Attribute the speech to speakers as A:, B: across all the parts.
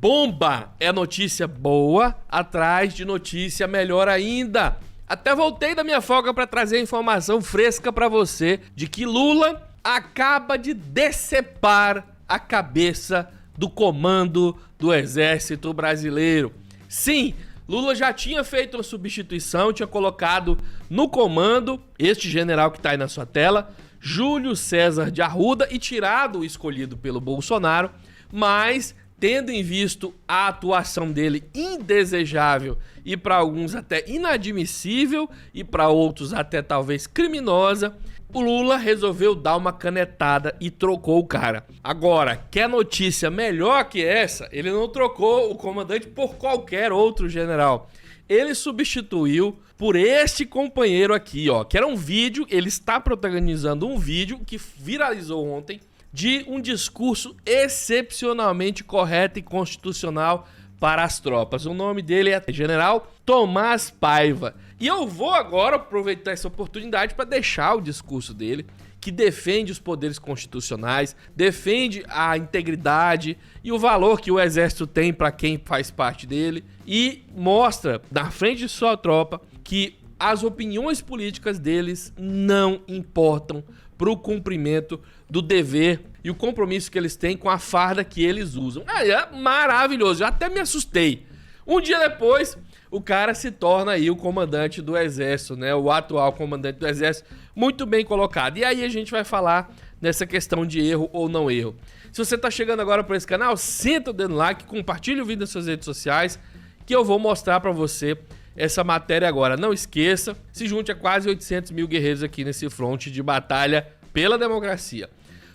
A: bomba é notícia boa atrás de notícia melhor ainda. Até voltei da minha folga para trazer informação fresca para você de que Lula acaba de decepar a cabeça do comando do Exército Brasileiro. Sim, Lula já tinha feito uma substituição, tinha colocado no comando este general que está aí na sua tela, Júlio César de Arruda, e tirado o escolhido pelo Bolsonaro, mas tendo em vista a atuação dele indesejável e para alguns até inadmissível e para outros até talvez criminosa, o Lula resolveu dar uma canetada e trocou o cara. Agora, quer notícia melhor que essa? Ele não trocou o comandante por qualquer outro general. Ele substituiu por este companheiro aqui, ó, que era um vídeo, ele está protagonizando um vídeo que viralizou ontem, de um discurso excepcionalmente correto e constitucional para as tropas. O nome dele é General Tomás Paiva. E eu vou agora aproveitar essa oportunidade para deixar o discurso dele, que defende os poderes constitucionais, defende a integridade e o valor que o Exército tem para quem faz parte dele, e mostra na frente de sua tropa que as opiniões políticas deles não importam para o cumprimento do dever e o compromisso que eles têm com a farda que eles usam. É maravilhoso, eu até me assustei. Um dia depois, o cara se torna aí o comandante do Exército, né? O atual comandante do Exército, muito bem colocado. E aí a gente vai falar nessa questão de erro ou não erro. Se você tá chegando agora para esse canal, senta o dedo no like, compartilha o vídeo nas suas redes sociais, que eu vou mostrar para você essa matéria agora. Não esqueça, se junte a quase 800 mil guerreiros aqui nesse fronte de batalha pela democracia.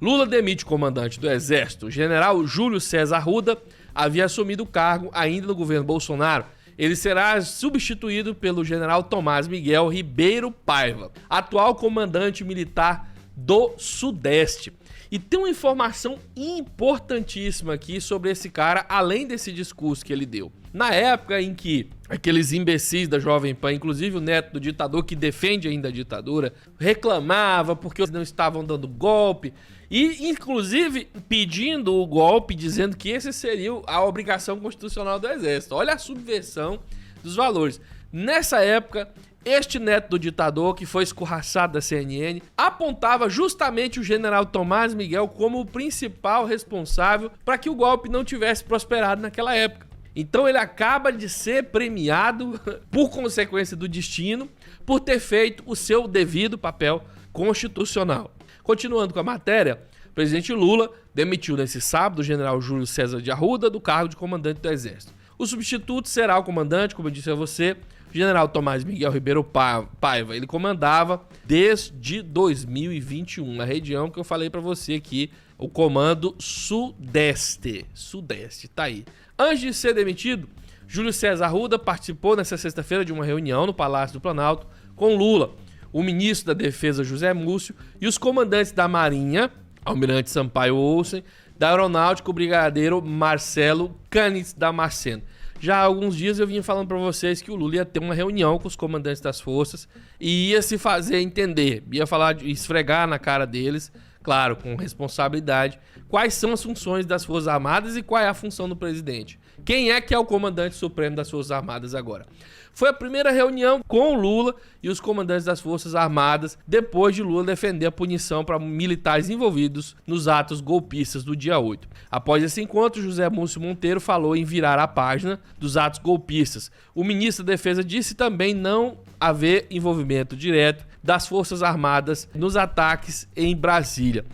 A: Lula demite o comandante do Exército. O general Júlio César Arruda havia assumido o cargo ainda no governo Bolsonaro. Ele será substituído pelo general Tomás Miguel Ribeiro Paiva, atual comandante militar do Sudeste. E tem uma informação importantíssima aqui sobre esse cara, além desse discurso que ele deu. Na época em que aqueles imbecis da Jovem Pan, inclusive o neto do ditador, que defende ainda a ditadura, reclamava porque eles não estavam dando golpe, e inclusive pedindo o golpe, dizendo que esse seria a obrigação constitucional do Exército. Olha a subversão dos valores. Nessa época, este neto do ditador, que foi escorraçado da CNN, apontava justamente o general Tomás Miguel como o principal responsável para que o golpe não tivesse prosperado naquela época. Então ele acaba de ser premiado, por consequência do destino, por ter feito o seu devido papel constitucional. Continuando com a matéria, o presidente Lula demitiu nesse sábado o general Júlio César de Arruda do cargo de comandante do Exército. O substituto será o comandante, como eu disse a você, o general Tomás Miguel Ribeiro Paiva. Ele comandava desde 2021, na região que eu falei para você aqui, o Comando Sudeste. Sudeste, tá aí. Antes de ser demitido, Júlio César Arruda participou nesta sexta-feira de uma reunião no Palácio do Planalto com Lula, o ministro da Defesa José Múcio e os comandantes da Marinha, Almirante Sampaio Olsen, da Aeronáutica, o brigadeiro Marcelo Canis Damasceno. Já há alguns dias eu vinha falando para vocês que o Lula ia ter uma reunião com os comandantes das forças e ia se fazer entender, ia falar, esfregar na cara deles, claro, com responsabilidade, quais são as funções das Forças Armadas e qual é a função do presidente. Quem é que é o comandante supremo das Forças Armadas agora? Foi a primeira reunião com o Lula e os comandantes das Forças Armadas depois de Lula defender a punição para militares envolvidos nos atos golpistas do dia 8. Após esse encontro, José Múcio Monteiro falou em virar a página dos atos golpistas. O ministro da Defesa disse também não haver envolvimento direto das Forças Armadas nos ataques em Brasília.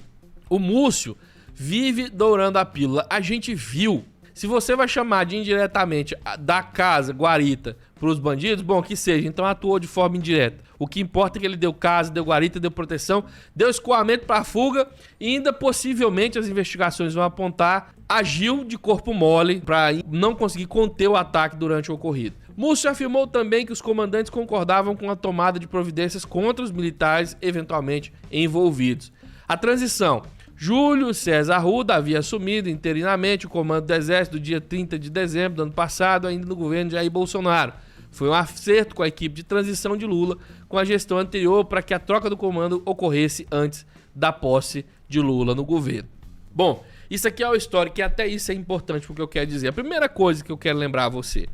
A: O Múcio vive dourando a pílula. A gente viu. Se você vai chamar de indiretamente da casa, guarita, para os bandidos, bom, que seja, então atuou de forma indireta. O que importa é que ele deu casa, deu guarita, deu proteção, deu escoamento para a fuga e ainda possivelmente as investigações vão apontar, agiu de corpo mole para não conseguir conter o ataque durante o ocorrido. Múcio afirmou também que os comandantes concordavam com a tomada de providências contra os militares eventualmente envolvidos. A transição. Júlio César Arruda havia assumido interinamente o comando do Exército no dia 30 de dezembro do ano passado, ainda no governo de Jair Bolsonaro. Foi um acerto com a equipe de transição de Lula com a gestão anterior para que a troca do comando ocorresse antes da posse de Lula no governo. Bom, Isso aqui é uma história que até isso é importante porque eu quero dizer. A primeira coisa que eu quero lembrar a você.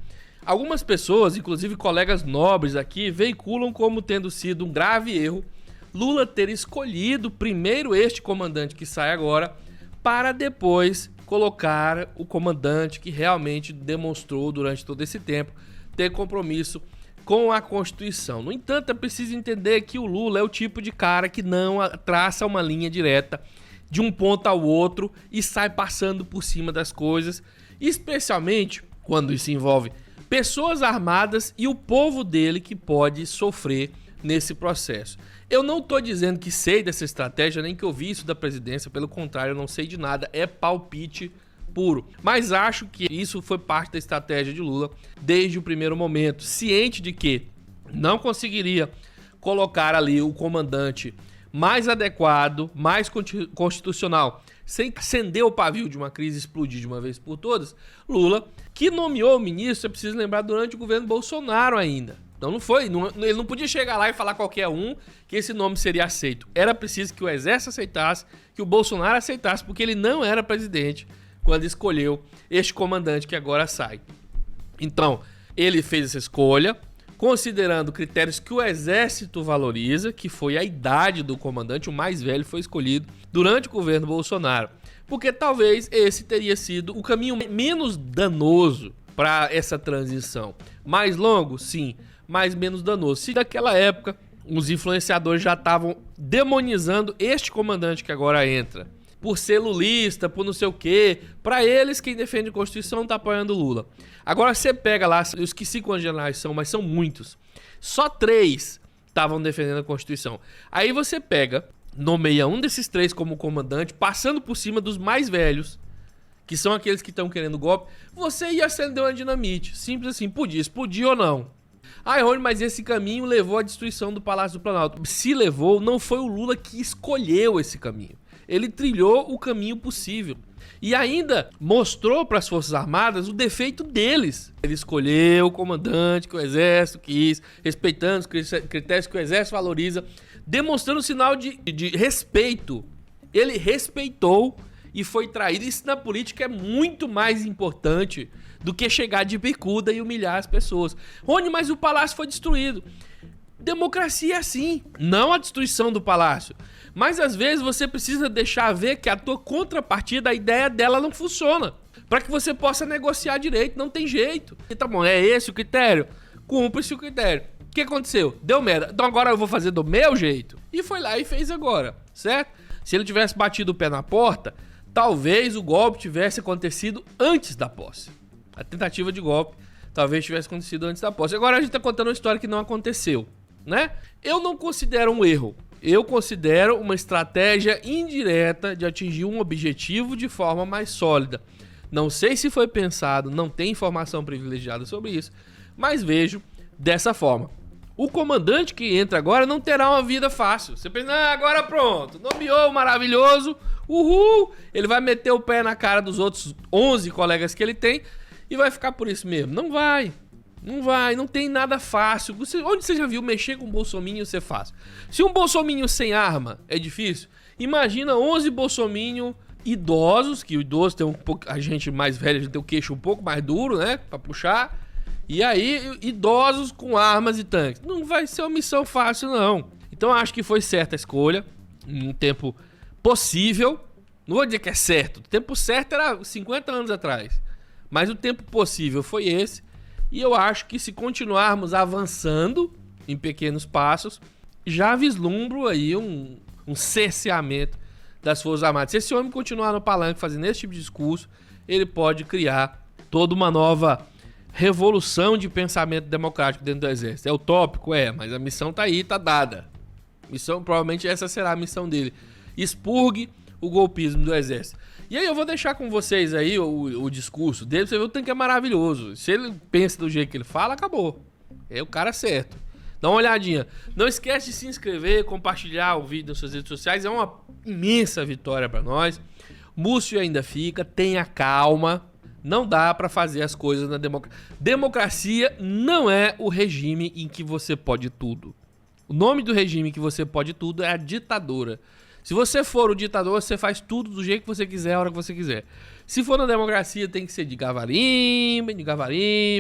A: Algumas pessoas, inclusive colegas nobres aqui, veiculam como tendo sido um grave erro Lula ter escolhido primeiro este comandante que sai agora para depois colocar o comandante que realmente demonstrou durante todo esse tempo ter compromisso com a Constituição. No entanto, é preciso entender que o Lula é o tipo de cara que não traça uma linha direta de um ponto ao outro e sai passando por cima das coisas, especialmente quando isso envolve pessoas armadas e o povo dele que pode sofrer nesse processo. Eu não estou dizendo que sei dessa estratégia, nem que eu vi isso da presidência, pelo contrário, eu não sei de nada, é palpite puro. Mas acho que isso foi parte da estratégia de Lula desde o primeiro momento, ciente de que não conseguiria colocar ali o comandante mais adequado, mais constitucional, sem acender o pavio de uma crise explodir de uma vez por todas. Lula, que nomeou o ministro, é preciso lembrar, durante o governo Bolsonaro ainda. Então ele não podia chegar lá e falar qualquer um que esse nome seria aceito. Era preciso que o Exército aceitasse, que o Bolsonaro aceitasse, porque ele não era presidente quando escolheu este comandante que agora sai. Então, ele fez essa escolha, considerando critérios que o Exército valoriza, que foi a idade do comandante, o mais velho foi escolhido durante o governo Bolsonaro. Porque talvez esse teria sido o caminho menos danoso para essa transição. Mais longo? Sim, mas menos danoso. Se naquela época os influenciadores já estavam demonizando este comandante que agora entra, por ser lulista, por não sei o quê, para eles quem defende a Constituição está apoiando o Lula. Agora você pega lá, eu esqueci quantos generais são, mas são muitos. Só 3 estavam defendendo a Constituição. Aí você pega, nomeia um desses 3 como comandante, passando por cima dos mais velhos, que são aqueles que estão querendo golpe, você ia acender uma dinamite. Simples assim, podia explodir ou não. Ah, Rony, mas esse caminho levou à destruição do Palácio do Planalto. Se levou, não foi o Lula que escolheu esse caminho. Ele trilhou o caminho possível. E ainda mostrou para as Forças Armadas o defeito deles. Ele escolheu o comandante que o Exército quis, respeitando os critérios que o Exército valoriza, demonstrando um sinal de respeito. Ele respeitou e foi traído. Isso na política é muito mais importante do que chegar de bicuda e humilhar as pessoas. Rony, mas o palácio foi destruído. Democracia é assim, não a destruição do palácio. Mas às vezes você precisa deixar ver que a tua contrapartida, a ideia dela não funciona. Para que você possa negociar direito, não tem jeito. E tá bom, é esse o critério? Cumpre-se o critério. O que aconteceu? Deu merda. Então agora eu vou fazer do meu jeito. E foi lá e fez agora, certo? Se ele tivesse batido o pé na porta, talvez o golpe tivesse acontecido antes da posse. A tentativa de golpe talvez tivesse acontecido antes da posse. Agora a gente tá contando uma história que não aconteceu, né? Eu não considero um erro. Eu considero uma estratégia indireta de atingir um objetivo de forma mais sólida. Não sei se foi pensado, não tem informação privilegiada sobre isso, mas vejo dessa forma. O comandante que entra agora não terá uma vida fácil. Você pensa, agora pronto, nomeou maravilhoso, uhul, ele vai meter o pé na cara dos outros 11 colegas que ele tem e vai ficar por isso mesmo. Não vai. Não vai, não tem nada fácil. Onde você já viu mexer com um bolsominion ser fácil? Se um bolsominion sem arma é difícil, imagina 11 bolsominion idosos, que o idoso tem um pouco, a gente mais velha, a gente tem o queixo um pouco mais duro, né, pra puxar. E aí, idosos com armas e tanques. Não vai ser uma missão fácil, não. Então acho que foi certa a escolha, em um tempo possível. Não vou dizer que é certo, o tempo certo era 50 anos atrás. Mas o tempo possível foi esse. E eu acho que se continuarmos avançando em pequenos passos, já vislumbro aí um cerceamento das Forças Armadas. Se esse homem continuar no palanque fazendo esse tipo de discurso, ele pode criar toda uma nova revolução de pensamento democrático dentro do Exército. É utópico? É, mas a missão tá aí, tá dada. Missão, provavelmente essa será a missão dele. Expurgue o golpismo do Exército. E aí eu vou deixar com vocês aí o discurso dele, você vê o tanque é maravilhoso. Se ele pensa do jeito que ele fala, acabou. É o cara certo. Dá uma olhadinha. Não esquece de se inscrever, compartilhar o vídeo nas suas redes sociais. É uma imensa vitória para nós. Múcio ainda fica, tenha calma. Não dá para fazer as coisas na democracia. Democracia não é o regime em que você pode tudo. O nome do regime em que você pode tudo é a ditadura. Se você for o ditador, você faz tudo do jeito que você quiser, a hora que você quiser. Se for na democracia, tem que ser de gavarim,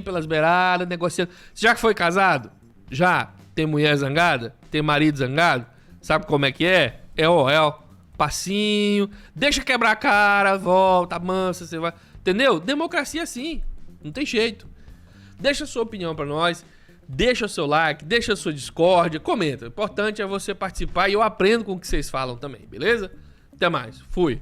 A: pelas beiradas, negociando. Você já que foi casado? Já. Tem mulher zangada? Tem marido zangado? Sabe como é que é? É passinho, deixa quebrar a cara, volta, mansa, você vai... Entendeu? Democracia é assim, não tem jeito. Deixa a sua opinião pra nós, deixa o seu like, deixa a sua discórdia, comenta. O importante é você participar e eu aprendo com o que vocês falam também, beleza? Até mais, fui.